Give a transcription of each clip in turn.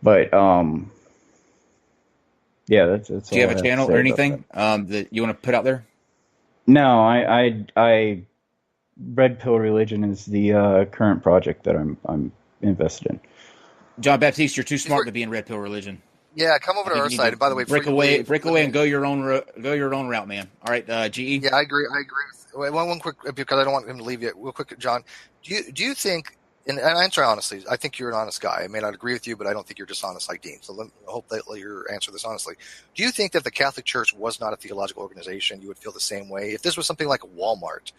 But yeah, that's Do you all have I a have to channel say or about that. anything that you want to put out there? No, I Red Pill Religion is the current project that I'm invested in. John Baptiste, you're too He's smart to be in Red Pill Religion. Yeah, come I over to think our you need side. to And by the way, before you leave, break let me. away, and go your own route, man. All right, GE. Yeah, I agree. I agree. One quick, because I don't want him to leave yet. Real quick, John. Do you think? And answer honestly. I think you're an honest guy. I may not agree with you, but I don't think you're dishonest like Dean. So I hope that you answer this honestly. Do you think that the Catholic Church was not a theological organization? You would feel the same way if this was something like Walmart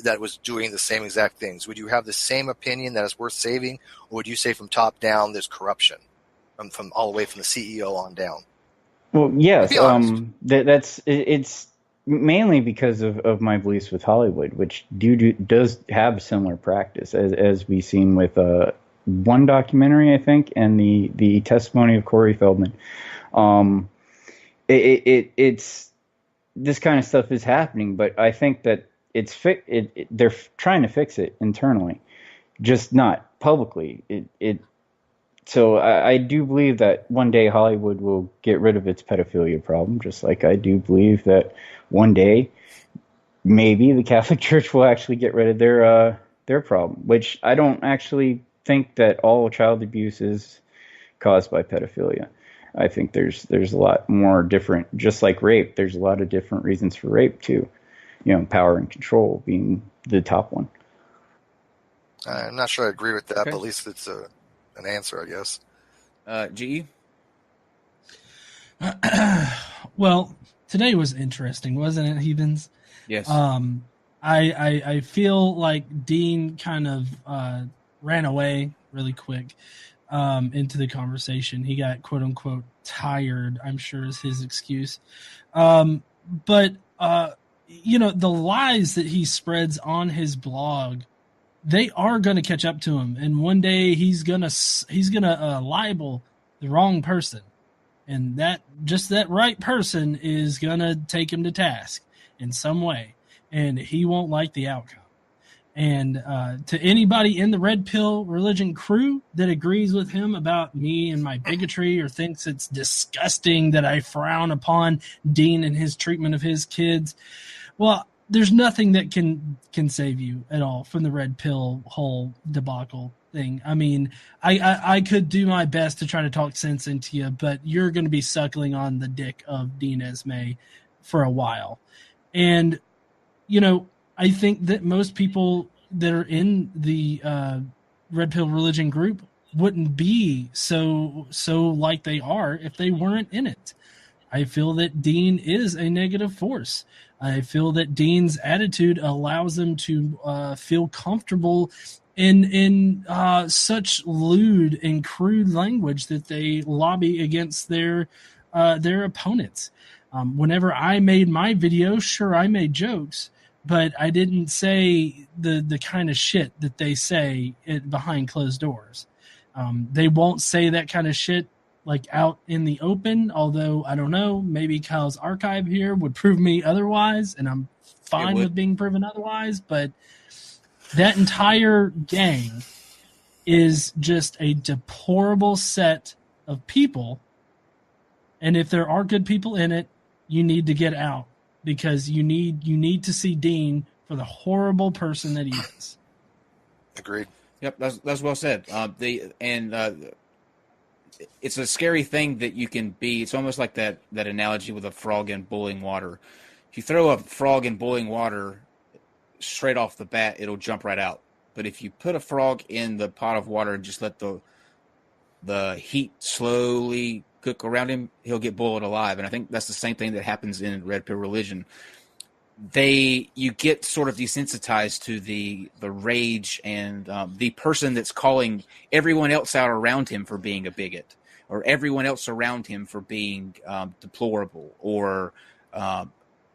that was doing the same exact things. Would you have the same opinion that it's worth saving, or would you say from top down there's corruption from all the way from the CEO on down? Well, And yes, be honest. it's mainly because of my beliefs with Hollywood, which does have similar practice as we've seen with one documentary, I think, and the testimony of Corey Feldman. Um, it's this kind of stuff is happening, but I think that they're trying to fix it internally, just not publicly. So I do believe that one day Hollywood will get rid of its pedophilia problem, just like I do believe that one day maybe the Catholic Church will actually get rid of their problem. Which I don't actually think that all child abuse is caused by pedophilia. I think there's a lot more different, just like rape. There's a lot of different reasons for rape too. Power and control being the top one. I'm not sure I agree with that, but Okay. at least it's an answer, I guess. GE. Well, today was interesting, wasn't it, Heathens? Yes. Um, I feel like Dean kind of ran away really quick into the conversation. He got quote unquote tired, I'm sure is his excuse. But the lies that he spreads on his blog, they are going to catch up to him, and one day he's gonna libel the wrong person, and that right person is gonna take him to task in some way, and he won't like the outcome. And to anybody in the Red Pill Religion crew that agrees with him about me and my bigotry, or thinks it's disgusting that I frown upon Dean and his treatment of his kids, well, there's nothing that can save you at all from the Red Pill whole debacle thing. I mean, I could do my best to try to talk sense into you, but you're going to be suckling on the dick of Dean Esme for a while. And I think that most people that are in the Red Pill Religion group wouldn't be so like they are if they weren't in it. I feel that Dean is a negative force. I feel that Dean's attitude allows them to feel comfortable in such lewd and crude language that they lobby against their opponents. Whenever I made my video, sure, I made jokes, but I didn't say the kind of shit that they say behind closed doors. They won't say that kind of shit like out in the open, although I don't know, maybe Kyle's archive here would prove me otherwise, and I'm It fine would. with being proven otherwise, but that entire gang is just a deplorable set of people, and if there are good people in it, you need to get out, because you need to see Dean for the horrible person that he is. Agreed. Yep. That's well said. It's a scary thing that you can be. It's almost like that analogy with a frog in boiling water. If you throw a frog in boiling water straight off the bat, it'll jump right out. But if you put a frog in the pot of water and just let the heat slowly cook around him, he'll get boiled alive. And I think that's the same thing that happens in Red Pill Religion. You get sort of desensitized to the rage and the person that's calling everyone else out around him for being a bigot, or everyone else around him for being deplorable, or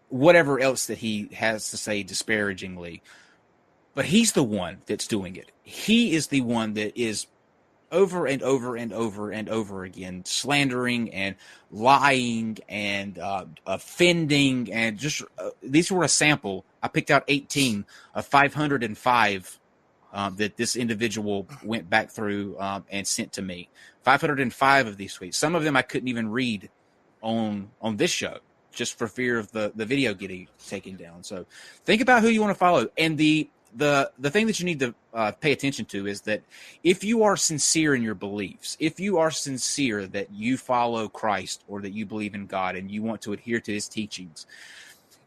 whatever else that he has to say disparagingly. But he's the one that's doing it. He is the one that is over and over and over and over again, slandering and lying and offending, and just these were a sample. I picked out 18 of 505 that this individual went back through and sent to me. 505 of these tweets. Some of them I couldn't even read on this show, just for fear of the video getting taken down. So think about who you want to follow. And the thing that you need to pay attention to is that if you are sincere in your beliefs, if you are sincere that you follow Christ or that you believe in God and you want to adhere to his teachings,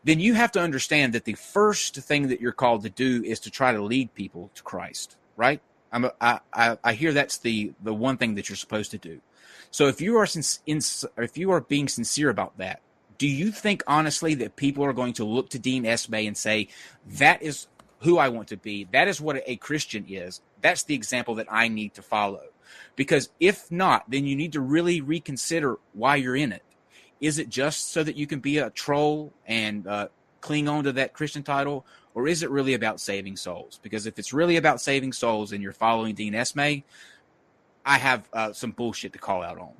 then you have to understand that the first thing that you're called to do is to try to lead people to Christ, right? I hear that's the one thing that you're supposed to do. So if you are being sincere about that, do you think honestly that people are going to look to Dean Esme and say, that is who I want to be? That is what a Christian is. That's the example that I need to follow. Because if not, then you need to really reconsider why you're in it. Is it just so that you can be a troll and cling on to that Christian title? Or is it really about saving souls? Because if it's really about saving souls and you're following Dean Esme, I have some bullshit to call out on.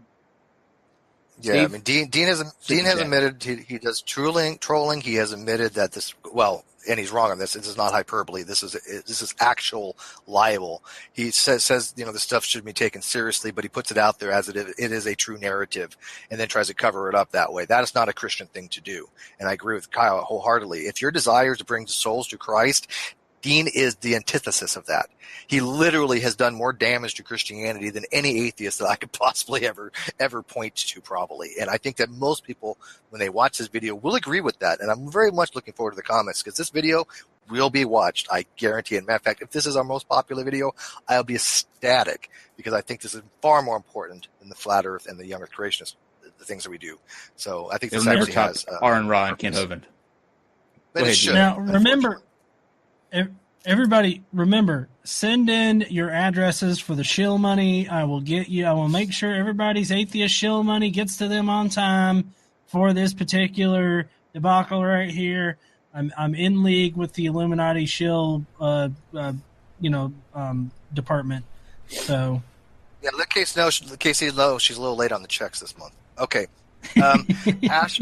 Yeah, Steve? I mean, Dean has admitted he does trolling. He has admitted that this, well, and he's wrong on this. This is not hyperbole. This is actual libel. He says this stuff should be taken seriously, but he puts it out there as it is a true narrative, and then tries to cover it up that way. That is not a Christian thing to do, and I agree with Kyle wholeheartedly. If your desire is to bring souls to Christ, Dean is the antithesis of that. He literally has done more damage to Christianity than any atheist that I could possibly ever point to, probably. And I think that most people, when they watch this video, will agree with that. And I'm very much looking forward to the comments, because this video will be watched. I guarantee it. Matter of fact, if this is our most popular video, I'll be ecstatic, because I think this is far more important than the flat earth and the young earth creationists, the things that we do. So I think this It'll never actually top has Aaron Ra and Ken Hovind. But it should. Now, remember, everybody, remember, send in your addresses for the shill money. I will make sure everybody's atheist shill money gets to them on time for this particular debacle right here. I'm in league with the Illuminati shill, department. So, yeah, let Casey know she's a little late on the checks this month. Okay, Ash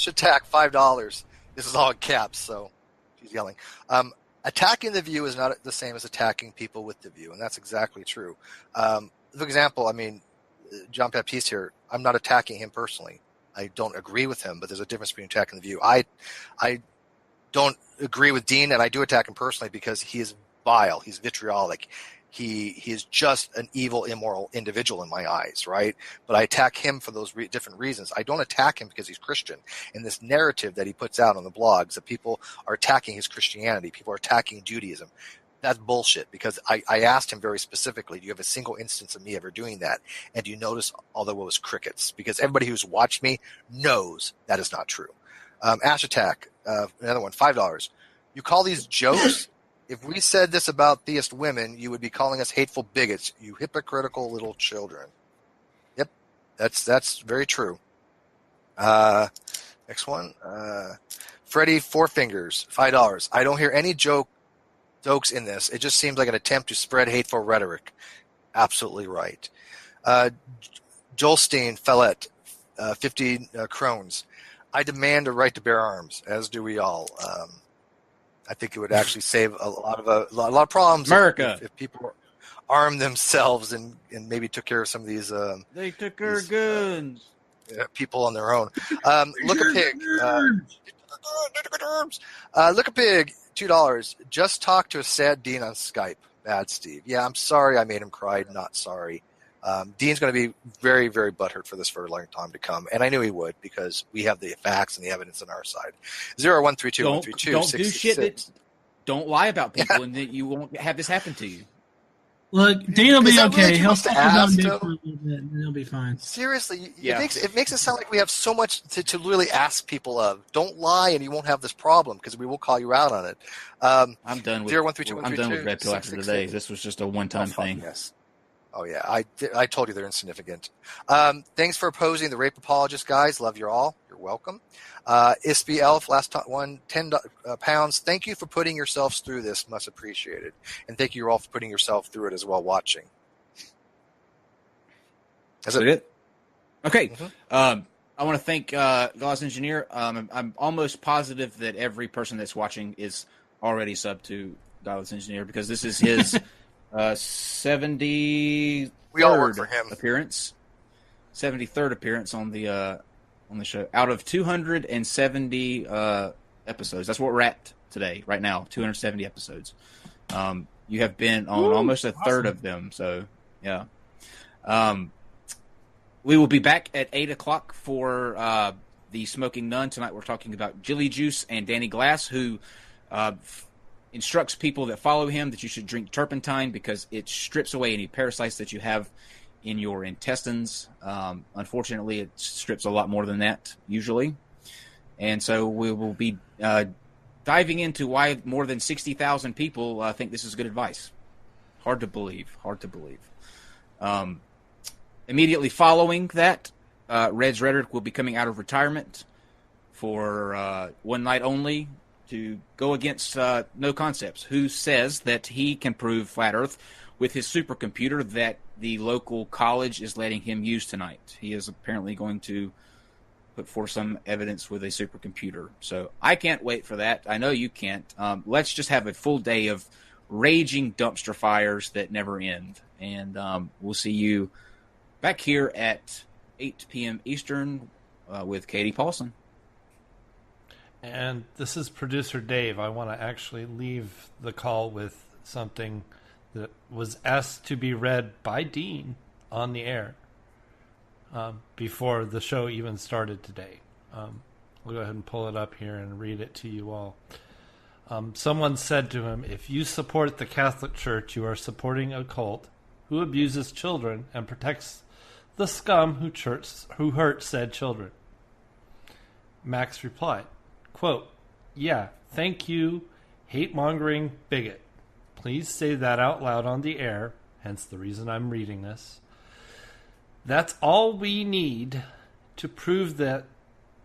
attack $5. This is all in caps, so she's yelling. Attacking the view is not the same as attacking people with the view, and that's exactly true. For example, I mean, John Baptiste here, I'm not attacking him personally. I don't agree with him, but there's a difference between attacking the view. I don't agree with Dean, and I do attack him personally because he is vile. He's vitriolic. He is just an evil, immoral individual in my eyes, right? But I attack him for those different reasons. I don't attack him because he's Christian. And this narrative that he puts out on the blogs that people are attacking his Christianity, people are attacking Judaism, that's bullshit, because I asked him very specifically, do you have a single instance of me ever doing that? And do you notice all there was crickets? Because everybody who's watched me knows that is not true. Ash Attack, another one, $5. You call these jokes? If we said this about theist women, you would be calling us hateful bigots, you hypocritical little children. Yep, that's very true. Next one. Freddie Four Fingers, $5. I don't hear any jokes in this. It just seems like an attempt to spread hateful rhetoric. Absolutely right. Joelstein Fellett, 50 crones. I demand a right to bear arms, as do we all. I think it would actually save a lot of problems. America, if people armed themselves and maybe took care of some of these. They took our guns. People on their own. Look a pig. Look a pig. $2. Just talk to a sad Dean on Skype. Bad Steve. Yeah, I'm sorry. I made him cry. Not sorry. Dean's going to be very, very butthurt for this for a long time to come, and I knew he would, because we have the facts and the evidence on our side. 0132 Don't do shit. Don't lie about people, and that you won't have this happen to you. Look, Dean will be okay. Really He'll stay down for Dick for a little bit, and he'll be fine. Seriously, Yeah. it makes it sound like we have so much to really ask people of. Don't lie, and you won't have this problem, because we will call you out on it. I'm done with 0132 Red Pill after today. This was just a one-time thing. Yes. Oh, yeah. I told you they're insignificant. Thanks for opposing the rape apologist, guys. Love you all. You're welcome. Ispy Elf, last one, 10 pounds. Thank you for putting yourselves through this. Much appreciated. And thank you all for putting yourself through it as well, watching. That's it? Okay. Mm-hmm. I want to thank God's Engineer. I'm almost positive that every person that's watching is already subbed to God's Engineer, because this is his 73rd We all work for him. appearance. 73rd appearance on the show out of 270 episodes. That's what we're at today, right now. 270 episodes. You have been on almost a third of them. So yeah. We will be back at 8:00 for the Smoking Nun tonight. We're talking about Jilly Juice and Danny Glass, who instructs people that follow him that you should drink turpentine because it strips away any parasites that you have in your intestines. Unfortunately, it strips a lot more than that usually. And so we will be diving into why more than 60,000 people think this is good advice. Hard to believe. Immediately following that, Reds Rhetoric will be coming out of retirement for one night only to go against No Concepts, who says that he can prove Flat Earth with his supercomputer that the local college is letting him use tonight. He is apparently going to put forth some evidence with a supercomputer. So I can't wait for that. I know you can't. Let's just have a full day of raging dumpster fires that never end. And we'll see you back here at 8 p.m. Eastern with Katie Paulson. And this is producer Dave. I want to actually leave the call with something that was asked to be read by Dean on the air before the show even started today. I'll go ahead and pull it up here and read it to you all. Someone said to him, "If you support the Catholic Church, you are supporting a cult who abuses children and protects the scum who hurt said children." Max replied, quote, "Yeah, thank you, hate-mongering bigot. Please say that out loud on the air," hence the reason I'm reading this. "That's all we need to prove that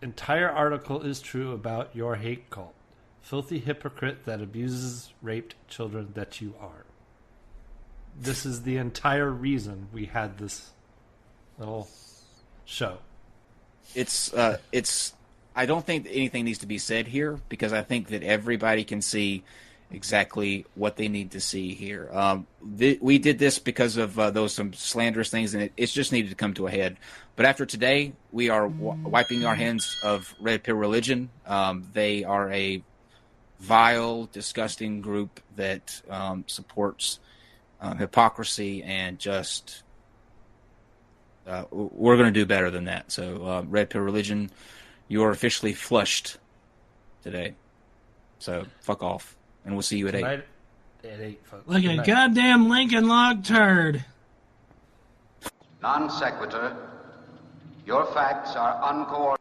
entire article is true about your hate cult. Filthy hypocrite that abuses raped children that you are." This is the entire reason we had this little show. It's I don't think that anything needs to be said here because I think that everybody can see exactly what they need to see here. We did this because of those some slanderous things, and it's just needed to come to a head. But after today, we are wiping our hands of Red Pill Religion. They are a vile, disgusting group that supports hypocrisy and just we're going to do better than that. So Red Pill Religion, you are officially flushed today. So fuck off. And we'll see you at 8. Tonight at 8, folks. Like a goddamn Lincoln Log turd. Non-sequitur. Your facts are uncoordinated.